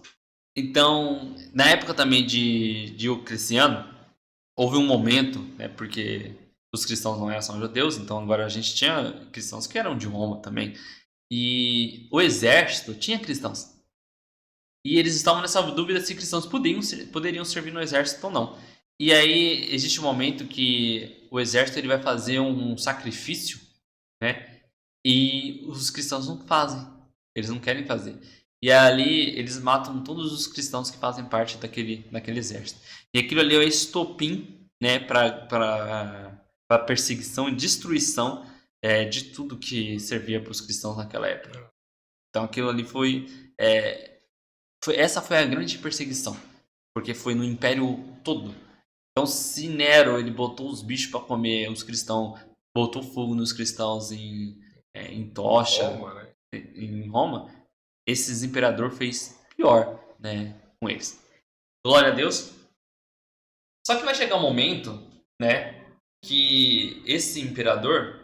Então, na época também de Diocleciano, houve um momento, né, porque os cristãos não eram só judeus, então agora a gente tinha cristãos que eram de Roma também. E o exército tinha cristãos. E eles estavam nessa dúvida se cristãos poderiam servir no exército ou não. E aí existe um momento que o exército ele vai fazer um sacrifício, né? E os cristãos não fazem. Eles não querem fazer. E ali eles matam todos os cristãos que fazem parte daquele exército. E aquilo ali é o estopim, né, para perseguição e destruição de tudo que servia para os cristãos naquela época. Então aquilo ali essa foi a grande perseguição, porque foi no império todo. Então se Nero ele botou os bichos para comer os cristãos, botou fogo nos cristãos em tocha, Roma, né? em Roma, esses imperador fez pior, né, com eles. Glória a Deus. Só que vai chegar um momento, né, que esse imperador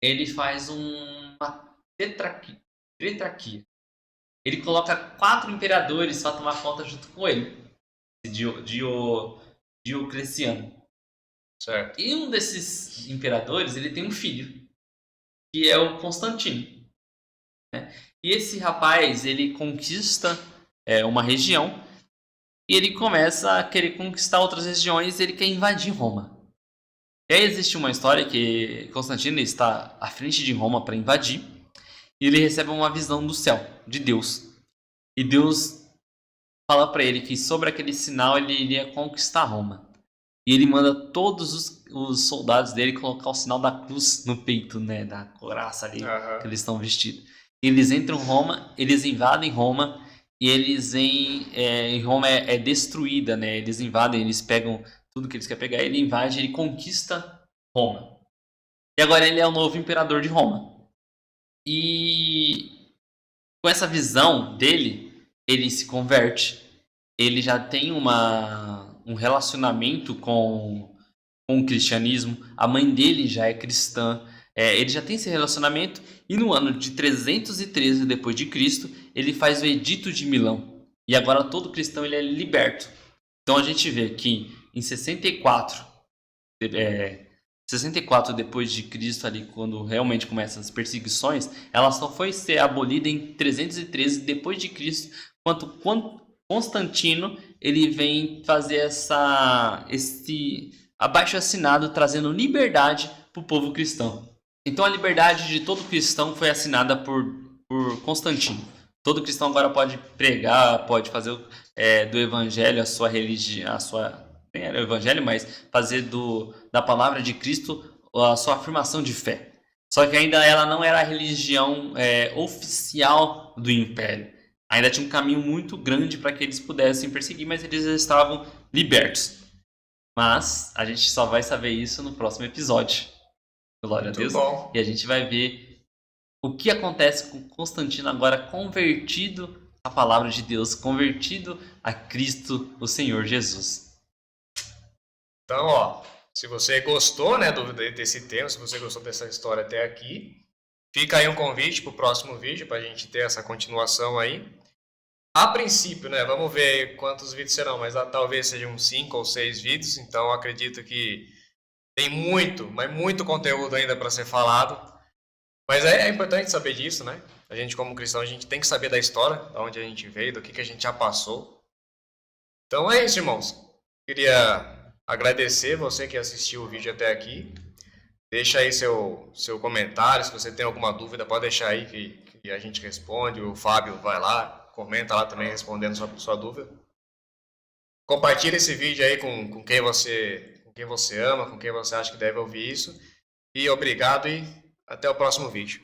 ele faz uma tetrarquia. Ele coloca 4 imperadores para tomar conta junto com ele. Diocleciano. Certo. E um desses imperadores, ele tem um filho, que é o Constantino. Né? E esse rapaz, ele conquista uma região e ele começa a querer conquistar outras regiões e ele quer invadir Roma. E aí existe uma história que Constantino está à frente de Roma para invadir e ele recebe uma visão do céu, de Deus. E Deus fala para ele que sobre aquele sinal ele iria conquistar Roma. E ele manda todos os soldados dele colocar o sinal da cruz no peito, né, da couraça ali que eles estão vestidos. Eles entram em Roma, eles invadem Roma e eles em Roma é destruída, né? Eles invadem, eles pegam tudo que eles querem pegar, ele invade, ele conquista Roma. E agora ele é o novo imperador de Roma. E com essa visão dele, ele se converte. Ele já tem um relacionamento com o cristianismo. A mãe dele já é cristã. Ele já tem esse relacionamento. E no ano de 313 depois de Cristo, ele faz o Edito de Milão. E agora todo cristão ele é liberto. Então a gente vê que em 64 depois de Cristo, ali quando realmente começam as perseguições, ela só foi ser abolida em 313 depois de Cristo, quando Constantino ele vem fazer esse abaixo-assinado trazendo liberdade para o povo cristão. Então a liberdade de todo cristão foi assinada por Constantino. Todo cristão agora pode pregar, pode fazer do evangelho a sua religião, nem era o evangelho, mas fazer da palavra de Cristo a sua afirmação de fé. Só que ainda ela não era a religião oficial do império. Ainda tinha um caminho muito grande para que eles pudessem perseguir, mas eles já estavam libertos. Mas a gente só vai saber isso no próximo episódio. Glória a Deus. Bom. E a gente vai ver o que acontece com Constantino agora convertido à palavra de Deus, convertido a Cristo, o Senhor Jesus. Então, ó, se você gostou, né, desse tema, se você gostou dessa história até aqui, fica aí um convite para o próximo vídeo, para a gente ter essa continuação aí. A princípio, né, vamos ver quantos vídeos serão, mas talvez sejam 5 ou 6 vídeos, então acredito que tem muito, mas muito conteúdo ainda para ser falado. Mas é importante saber disso, né? A gente como cristão, a gente tem que saber da história, de onde a gente veio, do que a gente já passou. Então é isso, irmãos. Queria agradecer você que assistiu o vídeo até aqui. Deixa aí seu comentário, se você tem alguma dúvida, pode deixar aí que a gente responde. O Fábio vai lá, comenta lá também respondendo sua dúvida. Compartilha esse vídeo aí com quem você ama, com quem você acha que deve ouvir isso. E obrigado e até o próximo vídeo.